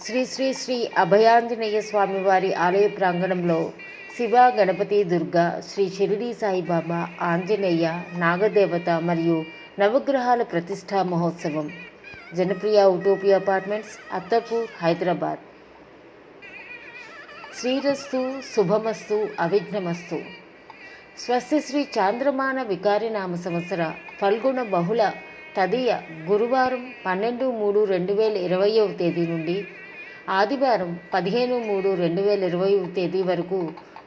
శ్రీ శ్రీ శ్రీ అభయాంజనేయ స్వామివారి ఆలయ ప్రాంగణంలో శివ, గణపతి, దుర్గా, శ్రీ షిరిడి సాయిబాబా, ఆంజనేయ, నాగదేవత మరియు నవగ్రహాల ప్రతిష్టా మహోత్సవం. జనప్రియ ఉటోపియా అపార్ట్మెంట్స్, అత్తపూర్, హైదరాబాద్. శ్రీరస్తు, శుభమస్తు, అవిఘ్నమస్తు. స్వస్తి శ్రీ చాంద్రమాన వికారి నామ సంవత్సర ఫల్గుణ బహుళ తదియ గురువారం 12/3/2020 తేదీ నుండి ఆదివారం 15/3/2020 తేదీ వరకు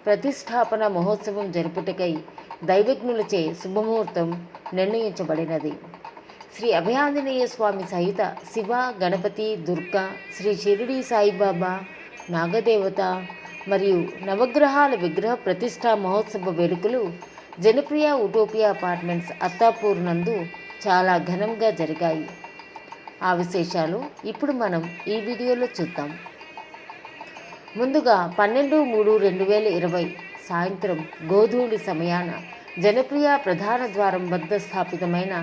ప్రతిష్టాపన మహోత్సవం జరుపుటకై దైవజ్ఞులచే శుభముహూర్తం నిర్ణయించబడినది. శ్రీ అభయాంజనేయ స్వామి సహిత శివ, గణపతి, దుర్గా, శ్రీ షిరిడి సాయిబాబా, నాగదేవత మరియు నవగ్రహాల విగ్రహ ప్రతిష్టా మహోత్సవ వేడుకలు జనప్రియ ఉటోపియా అపార్ట్మెంట్స్, అత్తాపూర్ నందు చాలా ఘనంగా జరిగాయి. ఆ విశేషాలు ఇప్పుడు మనం ఈ వీడియోలో చూద్దాం. ముందుగా 12/3/2020 సాయంత్రం గోధూళి సమయాన జనప్రియ ప్రధాన ద్వారం వద్ద స్థాపితమైన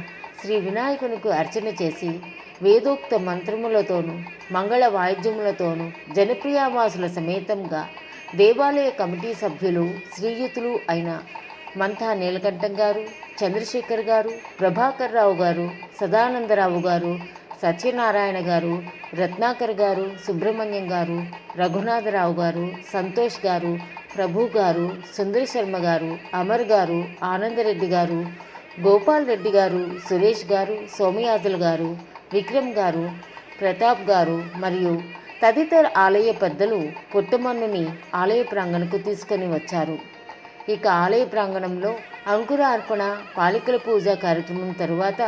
శ్రీ వినాయకునికి అర్చన చేసి వేదోక్త మంత్రములతోనూ మంగళ వాయిద్యములతోనూ జనప్రియావాసుల సమేతంగా దేవాలయ కమిటీ సభ్యులు శ్రీయుతులు అయిన మంతా నీలకంఠం గారు, చంద్రశేఖర్ గారు, ప్రభాకర్ రావు గారు, సదానందరావు గారు, సత్యనారాయణ గారు, రత్నాకర్ గారు, సుబ్రహ్మణ్యం గారు, రఘునాథరావు గారు, సంతోష్ గారు, ప్రభు గారు, సుందర శర్మ గారు, అమర్ గారు, ఆనందరెడ్డి గారు, గోపాల్ రెడ్డి గారు, సురేష్ గారు, సోమయాజులు గారు, విక్రమ్ గారు, ప్రతాప్ గారు మరియు తదితర ఆలయ పెద్దలు పుట్టమన్నుని ఆలయ ప్రాంగణకు తీసుకొని వచ్చారు. ఇక ఆలయ ప్రాంగణంలో అంకురార్పణ, పాలికల పూజ కార్యక్రమం తరువాత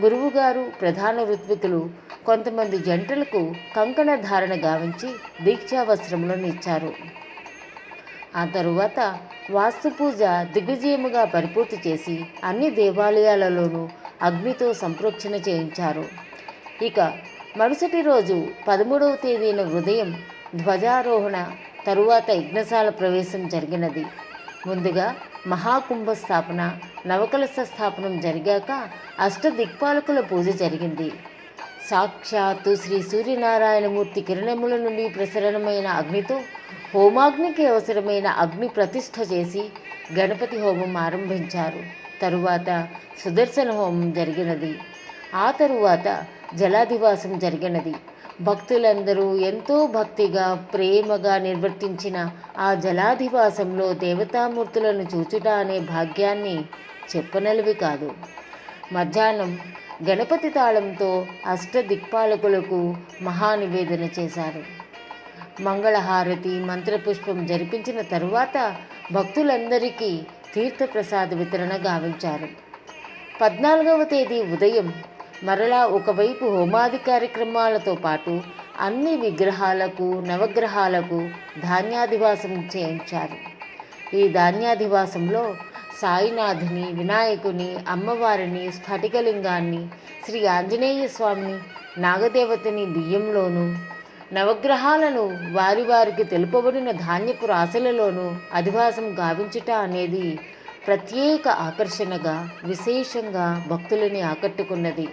గురువుగారు, ప్రధాన ఋత్వికులు కొంతమంది జంటలకు కంకణ ధారణ గావించి దీక్షా వస్త్రములను ఇచ్చారు. ఆ తరువాత వాస్తు పూజ దిగ్విజయముగా పరిపూర్తి చేసి అన్ని దేవాలయాలలోనూ అగ్నితో సంప్రోక్షణ చేయించారు. ఇక మరుసటి రోజు 13వ తేదీన ఉదయం ధ్వజారోహణ తరువాత యజ్ఞశాల ప్రవేశం జరిగినది. ముందుగా మహాకుంభ స్థాపన, నవకలశ స్థాపనం జరిగాక అష్టదిక్పాలకుల పూజ జరిగింది. సాక్షాత్తు శ్రీ సూర్యనారాయణమూర్తి కిరణముల నుండి ప్రసరణమైన అగ్నితో హోమాగ్నికి అవసరమైన అగ్ని ప్రతిష్ఠ చేసి గణపతి హోమం ఆరంభించారు. తరువాత సుదర్శన హోమం జరిగినది. ఆ తరువాత జలాధివాసం జరిగినది. భక్తులందరూ ఎంతో భక్తిగా, ప్రేమగా నిర్వర్తించిన ఆ జలాధివాసంలో దేవతామూర్తులను చూచుట అనే భాగ్యాన్ని చెప్పనలవి కాదు. మధ్యాహ్నం గణపతి తాళంతో అష్టదిక్పాలకులకు మహానివేదన చేశారు. మంగళహారతి, మంత్రపుష్పం జరిపించిన తరువాత భక్తులందరికీ తీర్థప్రసాద వితరణ గావించారు. 14వ తేదీ ఉదయం మరలా ఒకవైపు హోమాది కార్యక్రమాలతో పాటు అన్ని విగ్రహాలకు, నవగ్రహాలకు ధాన్యాధివాసం చేయించారు. ఈ ధాన్యాధివాసంలో సాయినాథుని, వినాయకుని, అమ్మవారిని, స్ఫటికలింగాన్ని, శ్రీ ఆంజనేయ స్వామిని, నాగదేవతని బియ్యంలోనూ, నవగ్రహాలను వారి వారికి తెలుపబడిన ధాన్యపు రాశులలోనూ అధివాసం గావించుట అనేది ప్రత్యేక ఆకర్షణగా, విశేషంగా భక్తులని ఆకట్టుకున్నది.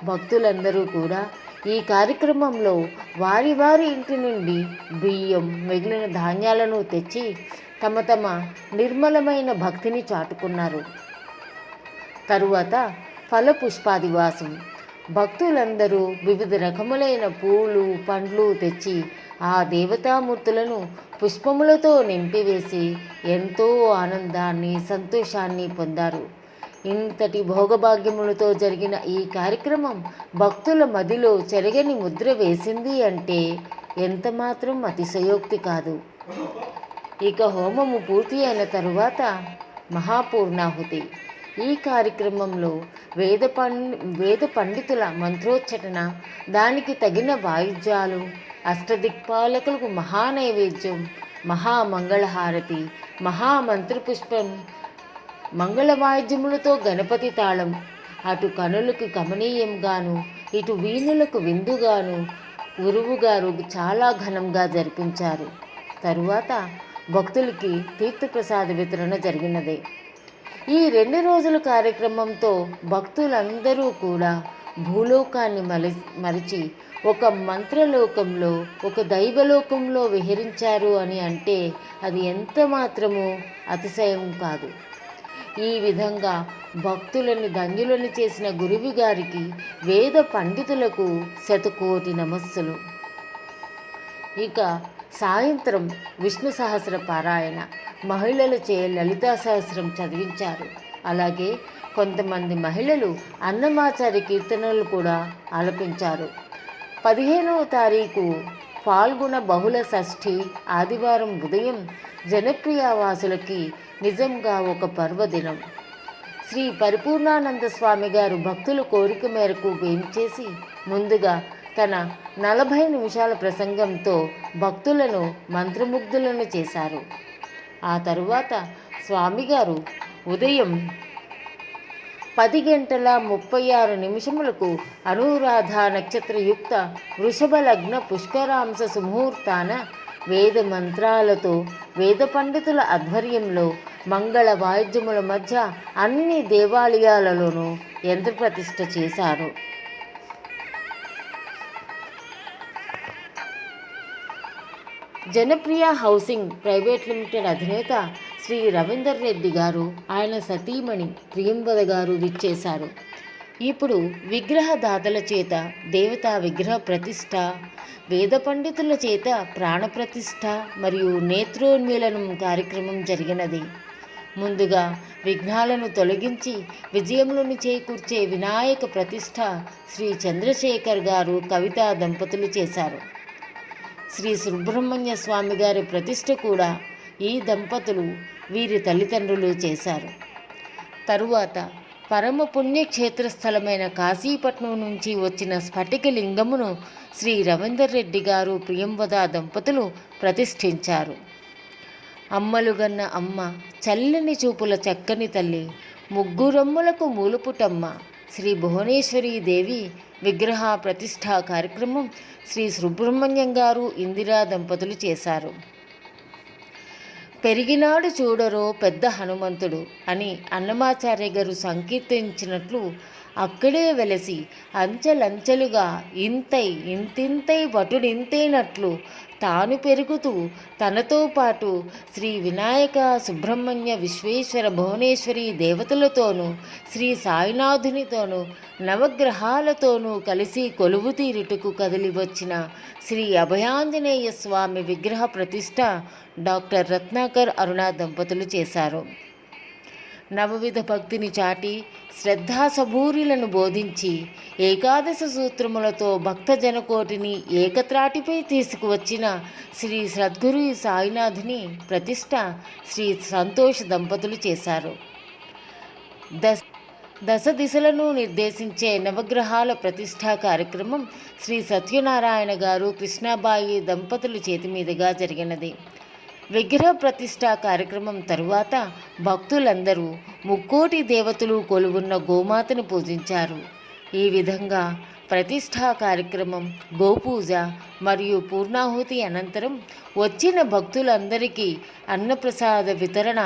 భక్తులందరూ కూడా ఈ కార్యక్రమంలో వారి వారి ఇంటి నుండి బియ్యం, మిగిలిన ధాన్యాలను తెచ్చి తమ తమ నిర్మలమైన భక్తిని చాటుకున్నారు. తరువాత ఫలపుష్పాదివాసం. భక్తులందరూ వివిధ రకములైన పూలు, పండ్లు తెచ్చి ఆ దేవతామూర్తులను పుష్పములతో నింపివేసి ఎంతో ఆనందాన్ని, సంతోషాన్ని పొందారు. ఇంతటి భోగభాగ్యములతో జరిగిన ఈ కార్యక్రమం భక్తుల మదిలో చెరగని ముద్ర వేసింది అంటే ఎంతమాత్రం అతిశయోక్తి కాదు. ఇక హోమము పూర్తి అయిన తరువాత మహాపూర్ణాహుతి. ఈ కార్యక్రమంలో వేద పండితుల మంత్రోచ్చటన, దానికి తగిన వాయిద్యాలు, అష్టదిక్పాలకులకు మహానైవేద్యం, మహామంగళహారతి, మహామంత్రపుష్పం, మంగళ వాయిద్యములతో గణపతి తాళం, అటు కనులకు కమనీయంగాను, ఇటు వీణులకు విందుగాను గురువుగారు చాలా ఘనంగా జరిపించారు. తరువాత భక్తులకి తీర్థప్రసాద వితరణ జరిగినది. ఈ 2 రోజుల కార్యక్రమంతో భక్తులందరూ కూడా భూలోకాన్ని మరిచి ఒక మంత్రలోకంలో, ఒక దైవలోకంలో విహరించారు అని అంటే అది ఎంత మాత్రము అతిశయం కాదు. ఈ విధంగా భక్తులను ధన్యులను చేసిన గురువు గారికి వేద పండితులకు శతకోటి నమస్సులు. ఇక సాయంత్రం విష్ణు సహస్ర పారాయణ, మహిళలచే లలితా సహస్రం చదివించారు. అలాగే కొంతమంది మహిళలు అన్నమాచారి కీర్తనలు కూడా ఆలపించారు. 15వ తారీఖు పాల్గొన బహుళ షష్ఠి ఆదివారం ఉదయం జనప్రియవాసులకి నిజంగా ఒక పర్వదినం. శ్రీ పరిపూర్ణానంద స్వామి గారు భక్తుల కోరిక మేరకు వేయించేసి ముందుగా తన 40 నిమిషాల ప్రసంగంతో భక్తులను మంత్రముగ్ధులను చేశారు. ఆ తరువాత స్వామిగారు ఉదయం 10:36 అనురాధ నక్షత్రయుక్త వృషభ లగ్న పుష్కరాంశ సుముహూర్తాన వేద మంత్రాలతో వేద పండితుల ఆధ్వర్యంలో మంగళ వాయిద్యముల మధ్య అన్ని దేవాలయాలలోనూ యంత్ర ప్రతిష్ఠ చేశారు. జనప్రియ హౌసింగ్ ప్రైవేట్ లిమిటెడ్ అధినేత శ్రీ రవీందర్ రెడ్డి గారు, ఆయన సతీమణి ప్రియంవద గారు విచ్చేశారు. ఇప్పుడు విగ్రహదాతల చేత దేవతా విగ్రహ ప్రతిష్ఠ, వేద పండితుల చేత ప్రాణప్రతిష్ఠ మరియు నేత్రోన్మీలనం కార్యక్రమం జరిగినది. ముందుగా విఘ్నాలను తొలగించి విజయములను చేకూర్చే వినాయక ప్రతిష్ఠ శ్రీ చంద్రశేఖర్ గారు కవితా దంపతులు చేశారు. శ్రీ సుబ్రహ్మణ్య స్వామి గారి ప్రతిష్ఠ కూడా ఈ దంపతులు వీరి తల్లిదండ్రులు చేశారు. తరువాత పరమ పుణ్యక్షేత్రస్థలమైన కాశీపట్నం నుంచి వచ్చిన స్ఫటిక లింగమును శ్రీ రవీందర్ రెడ్డి గారు ప్రియంవద దంపతులు ప్రతిష్ఠించారు. అమ్మలుగన్న అమ్మ, చల్లని చూపుల చక్కని తల్లి, ముగ్గురమ్మలకు మూలుపుటమ్మ శ్రీ భువనేశ్వరీ దేవి విగ్రహ ప్రతిష్ఠా కార్యక్రమం శ్రీ సుబ్రహ్మణ్యం గారు ఇందిరా దంపతులు చేశారు. పెరిగినాడు చూడరో పెద్ద హనుమంతుడు అని అన్నమాచార్య గారు సంకీర్తించినట్లు అక్కడే వెలసి అంచెలంచెలుగా ఇంతింతై వటుడింతైనట్లు తాను పెరుగుతూ తనతో పాటు శ్రీ వినాయక, సుబ్రహ్మణ్య, విశ్వేశ్వర, భువనేశ్వరి దేవతలతోనూ శ్రీ సాయినాథునితోనూ నవగ్రహాలతోనూ కలిసి కొలువు తీరుటకు కదిలి వచ్చిన శ్రీ అభయాంజనేయ స్వామి విగ్రహ ప్రతిష్ఠ డాక్టర్ రత్నాకర్ అరుణ దంపతులు చేశారు. నవవిధ భక్తిని చాటి శ్రద్ధాసబూరిలను బోధించి ఏకాదశ సూత్రములతో భక్తజనకోటిని ఏకత్రాటిపై తీసుకువచ్చిన శ్రీ సద్గురు సాయినాథుని ప్రతిష్ఠ శ్రీ సంతోష్ దంపతులు చేశారు. దశ దిశలను నిర్దేశించే నవగ్రహాల ప్రతిష్ఠా కార్యక్రమం శ్రీ సత్యనారాయణ గారు, కృష్ణాబాయి దంపతుల చేతి మీదుగా జరిగినది. విగ్రహ ప్రతిష్ఠా కార్యక్రమం తరువాత భక్తులందరూ ముక్కోటి దేవతలు కొలువున్న గోమాతను పూజించారు. ఈ విధంగా ప్రతిష్ఠా కార్యక్రమం, గోపూజ మరియు పూర్ణాహుతి అనంతరం వచ్చిన భక్తులందరికీ అన్నప్రసాద వితరణ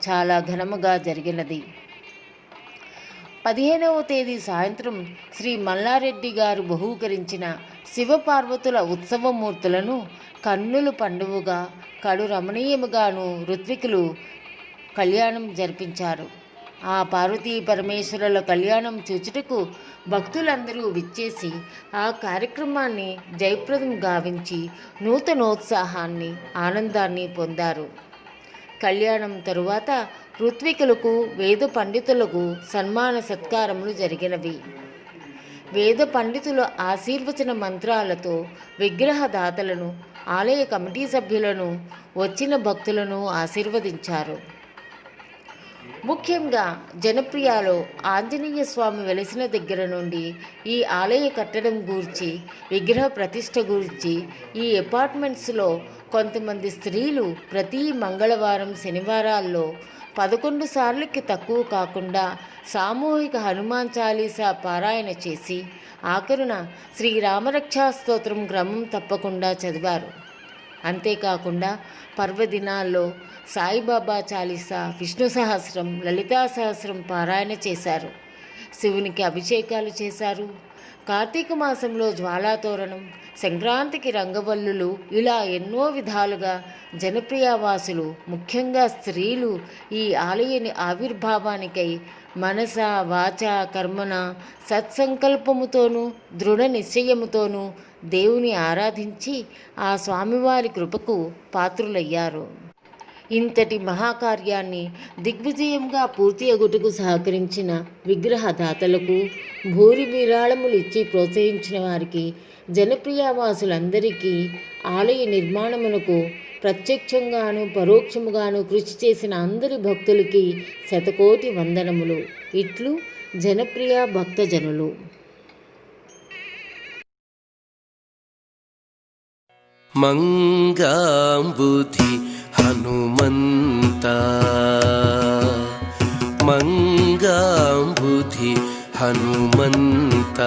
చాలా ఘనముగా జరిగినది. 15వ తేదీ సాయంత్రం శ్రీ మల్లారెడ్డి గారు బహూకరించిన శివపార్వతుల ఉత్సవమూర్తులను కన్నులు పండువుగా, కడు రమణీయముగాను ఋత్వికులు కళ్యాణం జరిపించారు. ఆ పార్వతీ పరమేశ్వరుల కళ్యాణం చూచుటకు భక్తులందరూ విచ్చేసి ఆ కార్యక్రమాన్ని జయప్రదం గావించి నూతనోత్సాహాన్ని, ఆనందాన్ని పొందారు. కళ్యాణం తరువాత ఋత్వికులకు, వేద పండితులకు సన్మాన సత్కారములు జరిగినవి. వేద పండితుల ఆశీర్వచన మంత్రాలతో విగ్రహదాతలను, ఆలయ కమిటీ సభ్యులను, వచ్చిన భక్తులను ఆశీర్వదించారు. ముఖ్యంగా జనప్రియలో ఆంజనేయ స్వామి వెలిసిన దగ్గర నుండి ఈ ఆలయ కట్టడం గూర్చి, విగ్రహ ప్రతిష్ఠ గూర్చి ఈ అపార్ట్మెంట్స్లో కొంతమంది స్త్రీలు ప్రతి మంగళవారం, శనివారాల్లో 11 సార్లకి తక్కువ కాకుండా సామూహిక హనుమాన్ చాలీసా పారాయణ చేసి ఆఖరున శ్రీరామరక్షా స్తోత్రం క్రమం తప్పకుండా చదివారు. అంతేకాకుండా పర్వదినాల్లో సాయిబాబా చాలీసా, విష్ణు సహస్రం, లలితా సహస్రం పారాయణ చేశారు. శివునికి అభిషేకాలు చేశారు. కార్తీక మాసంలో జ్వాలాతోరణం, సంక్రాంతికి రంగవల్లులు, ఇలా ఎన్నో విధాలుగా జనప్రియవాసులు, ముఖ్యంగా స్త్రీలు ఈ ఆలయ ఆవిర్భావానికై మనస వాచ కర్మన సత్సంకల్పముతోనూ దృఢ నిశ్చయముతోనూ దేవుని ఆరాధించి ఆ స్వామివారి కృపకు పాత్రులయ్యారు. ఇంతటి మహాకార్యాన్ని దిగ్విజయంగా పూర్తి అగుటకు సహకరించిన విగ్రహదాతలకు, భూరి విరాళములు ఇచ్చి ప్రోత్సహించిన వారికి, జనప్రియవాసులందరికీ, ఆలయ నిర్మాణమునకు ప్రత్యక్షంగాను పరోక్షముగాను కృషి చేసిన అందరి భక్తులకి శతకోటి వందనములు. ఇట్లు జనప్రియ భక్తజనులు. మంగాంబుధి హనుమంత, మంగాంబుధి హనుమంత,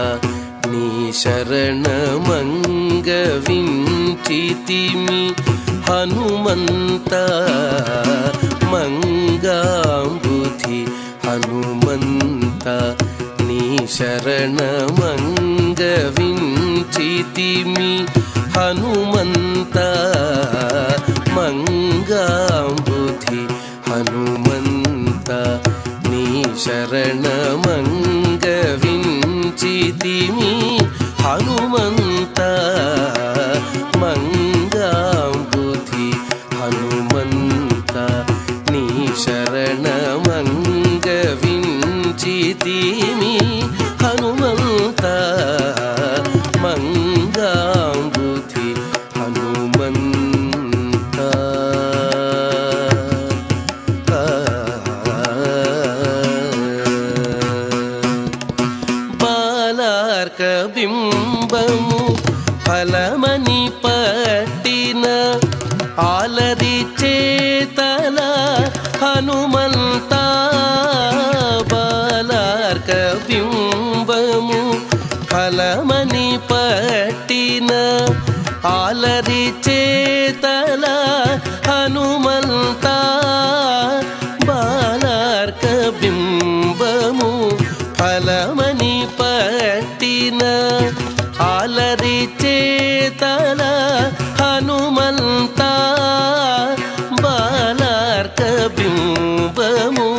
నీ శరణమంగవించితిమి హనుమంత, మంగాంబుధి హనుమంత, నీ శరణమంగవించితిమి హనుమంత, మంగాంబుధి హనుమంత, నీ శరణమంగవించితిమి హనుమంత, మంగాంబుధి హనుమంత, నీ శరణమంగవించితిమి హనుమంత, మంగాంబుధి హనుమంత. బాలార్క బింబము ఫలమని పట్టిన ఆలరి చేతల హనుమంత, బాలార్క బింబము ఫలమని పట్టిన ఆలరి చేతల హనుమంత, బాలార్క బింబము ఫలమని పట్టిన ఆలరి చేతల హనుమంత, బాలార్క బింబము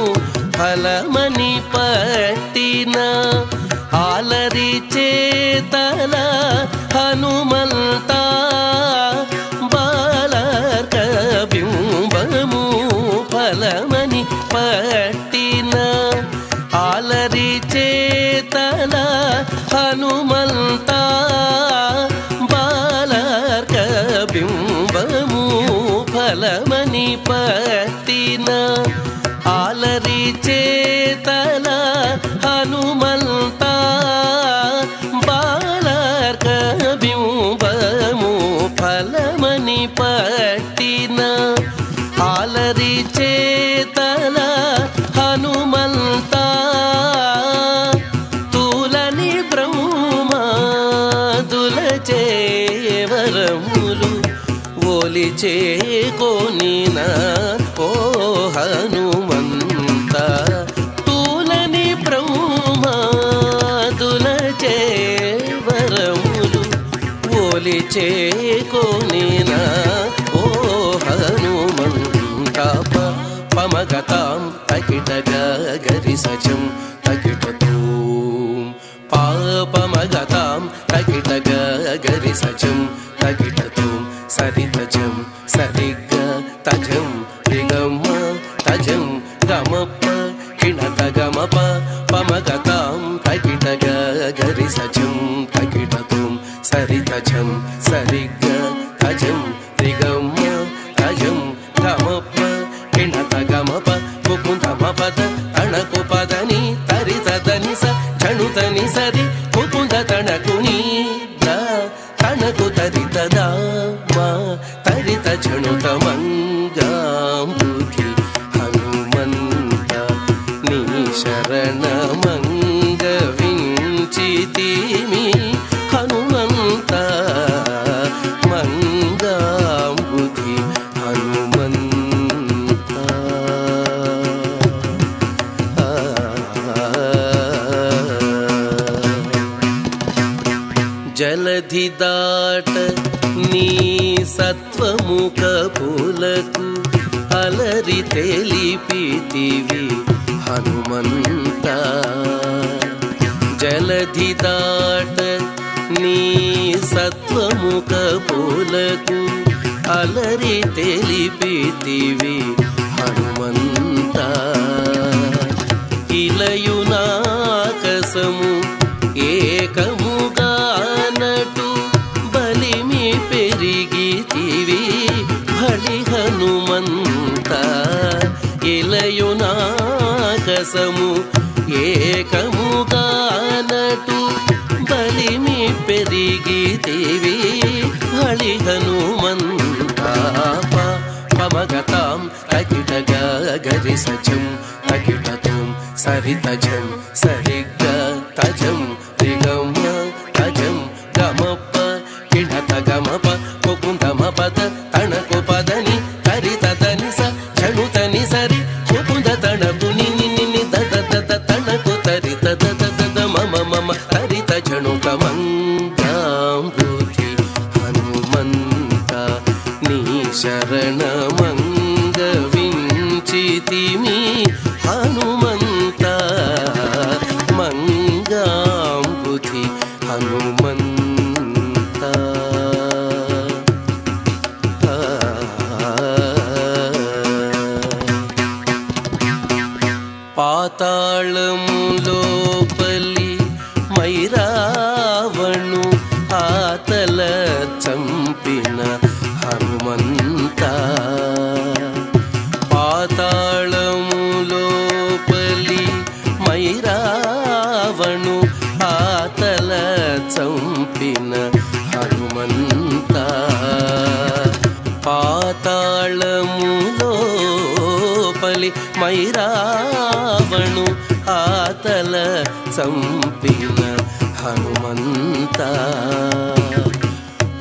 ఫలమని పట్టిన ఆలరి చేతల హనుమంత, బాలార్క బింబము ఫలమని పట్టిన ఆలరి చేతల హనుమంత, బాలార్క బింబము ఫలమని పట్టిన ఆలరి చేతల హనుమంత, బాలార్క బింబము ఫలమని పట్టిన ఆలరి చేతల హనుమంత, తూలని బ్రహ్మాదుల చేవరములు ఒలిచే కొనిన ఓ హనుమంత, తూలని బ్రహ్మాదుల చేవరములు ఒలిచే కొనిన ఓ హనుమంత, పమగతాం తకిటగ గరి సజం తకిటతూం, పాపమగతాం తకిటగ గరి సజం తకిటతూం, సరితజం సరిగ తజం రిగమ తజం గమప కిణత గమప, పమగతాం తకిటగ గరి సజం తకిటతూం, సరితజం సరిగ తజం రిగమ తజం గమప కిణత గమప, ముకుంద మపద తణకు పదని తరితదని స ఝణుతని సరి ముకుంద తణకుని తణకు తరితదా మా తరిత ఝణుత మంగాంబుధి హనుమంత, నీ శరణమంగవించితిమి హనుమంత, మంగాంబుధి హనుమంత. జలధి దాట నీ సత్వము కపులకు అలరి తెలిపితివి హనుమంత. జలధి దాట నీ సత్వము కపులకు అలరి తెలిపితివి హనుమంత. ఇలయునాకసము ఏకముగా నటు బలిమి పెరిగితివి బలి హనుమంత. ఇలయునాకసము ఏకముగా నటు బలిమి పెరిగితివి బలి హనుమంత. పమగతాం తకిట గరి సచం తకిటతం సరితజం సరిగ తజం రిగమ తజం గమప కిణత గమప ముకుందమ పద తణకు పదని తరితదని స చణుతని సరి ముకుంద తణకు నిని నిని దద దద తణకు తరిత దద దద మమ మమ తరిత చణుక మంగాంబుధి హనుమంత. నీ శరణమంగ వించితిమి హనుమంత. మంగాంబుధి హనుమంత. పాతాళములోపలి మైరావణు ఆతల చంపిన హనుమంత. పాతాళములోపలి మైరావణు ఆతల చంపిన హనుమంత. పాతాళములోపలి మైరావణు ఆతల చంపిన హనుమంత.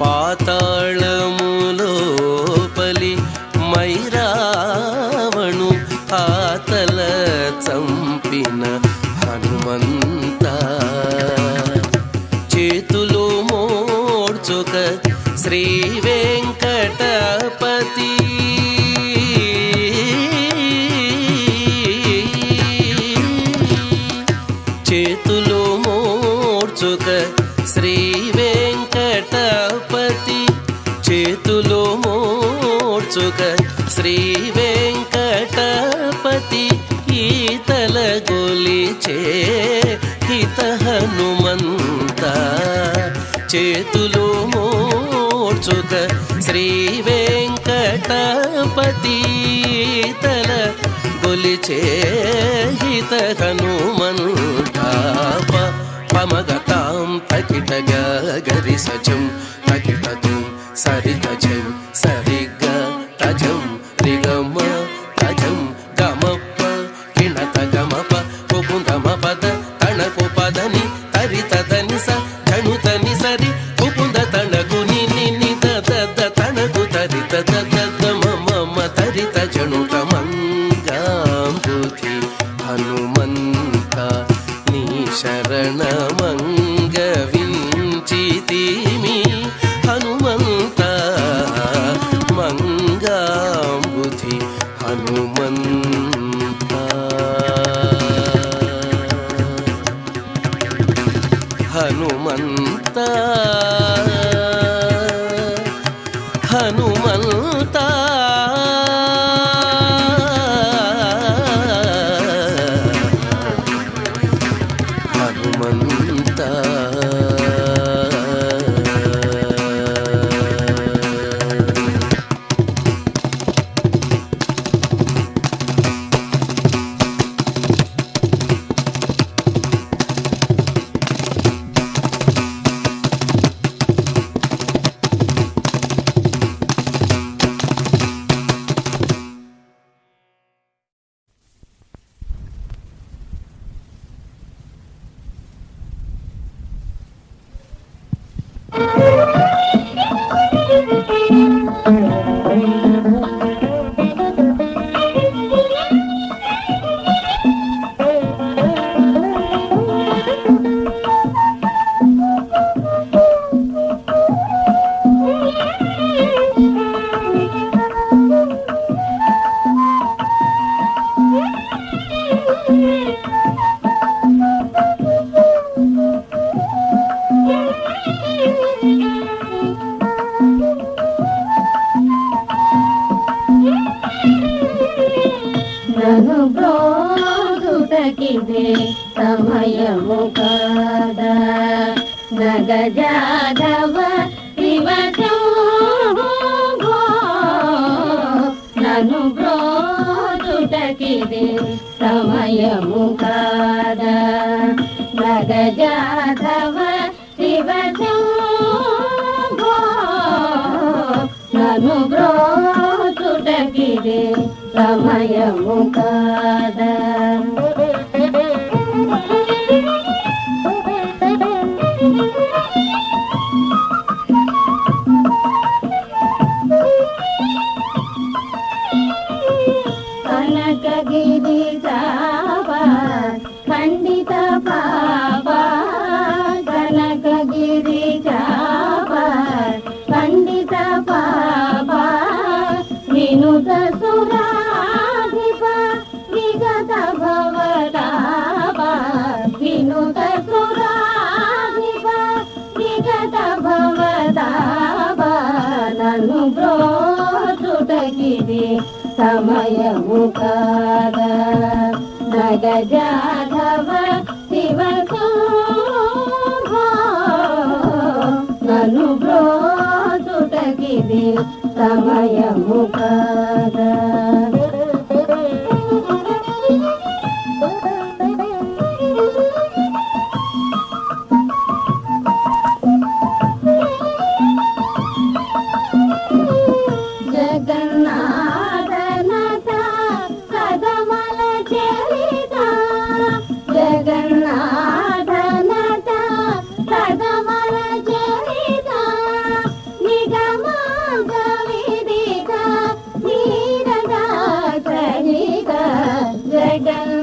పాతాళములోపలి మైరావణు ఆతల చంపిన హనుమంత. చేతులు మోడ్చుక శ్రీ వెంకటపతి చేతులు మోడ్చుక శ్రీ వెంకటపతి చేతులు మోడ్చుక శ్రీ వెంకటపతి ఈతల గొలిచే హిత హనుమంత. చేతులు మోడ్చుక శ్రీ వెంకటపతి ఈతల గొలిచే హిత హనుమంత. పమగతాం తకిట గరి సచం తకిటతం సరితజం సరిగ తజం రిగమ తజం గమప కిణత గమప ముకుందమ పద తణకు పదని తరితదని స చణుతని సరి ముకుంద తణకు నిని నిద దద తణకు తరిత దద మమ తరిత చణుత మంగాంబుధి హనుమంత. నీ శరణమంగ వించితిమి హనుమంత. మంగాంబుధి హనుమంత. హనుమంత హనుమంత. హనుమంత. బ్రోచుటకిదే సమయము కాదా నగజాధవ శివశంభో నన్ను బ్రోచుటకిదే సమయము కాదా నగజాధవ శివశంభో నన్ను బ్రోచుటకిదే సమయము కాదా కనకగిరి సావా ఖండిత పాపా కనకగిరి సావా ఖండిత పాపా వినుత సురాధిప విగత భవతాపా వినుత సురాధిప విగత భవతాపా నన్ను బ్రోచుటకిదే సమయము కాదా నగజాధవ శివశంభో నన్ను బ్రోచుటకిదే సమయము కాదా జగన్నాథనాథ కదమల చరిత జగన్నాథనాథ కదమల చరిత నిగమాంగ విదిత నీరదాచరిత జగన్నాథనాథ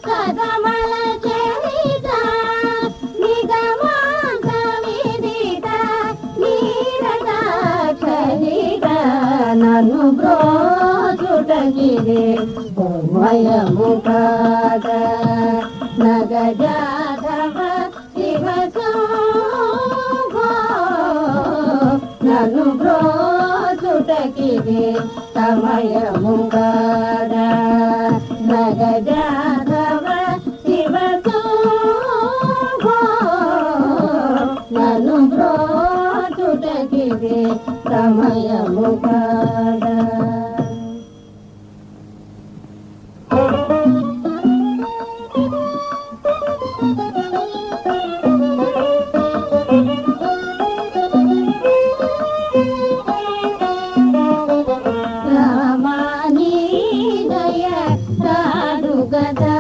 కదమల చరిత నిగమాంగ విదిత నీరదాచరిత నన్ను బ్రోచుటకిదే సమయము కాదా నగజాధవ శివశంభో నన్ను బ్రోచుటకిదే సమయము కాదా నగజాధవ శివశంభో నన్ను బ్రోచుటకిదే సమయము కాదా రామాని దయ కాదు గదా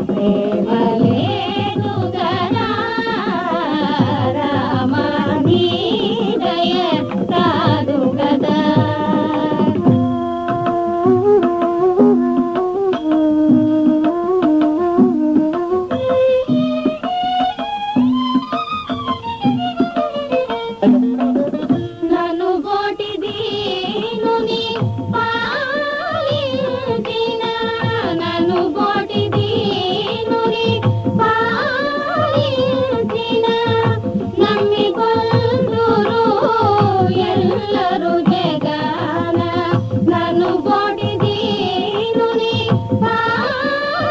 ప్రేమ లేదు కదా రామ నీ దయ కాదు కదా నన్ను బోటి దీనుని పాలించిన నన్ను బోటి దీనుని పాలించిన నమ్మి కొందురు ఎల్లరు జగాన నన్ను బోటి దీనుని పాలించిన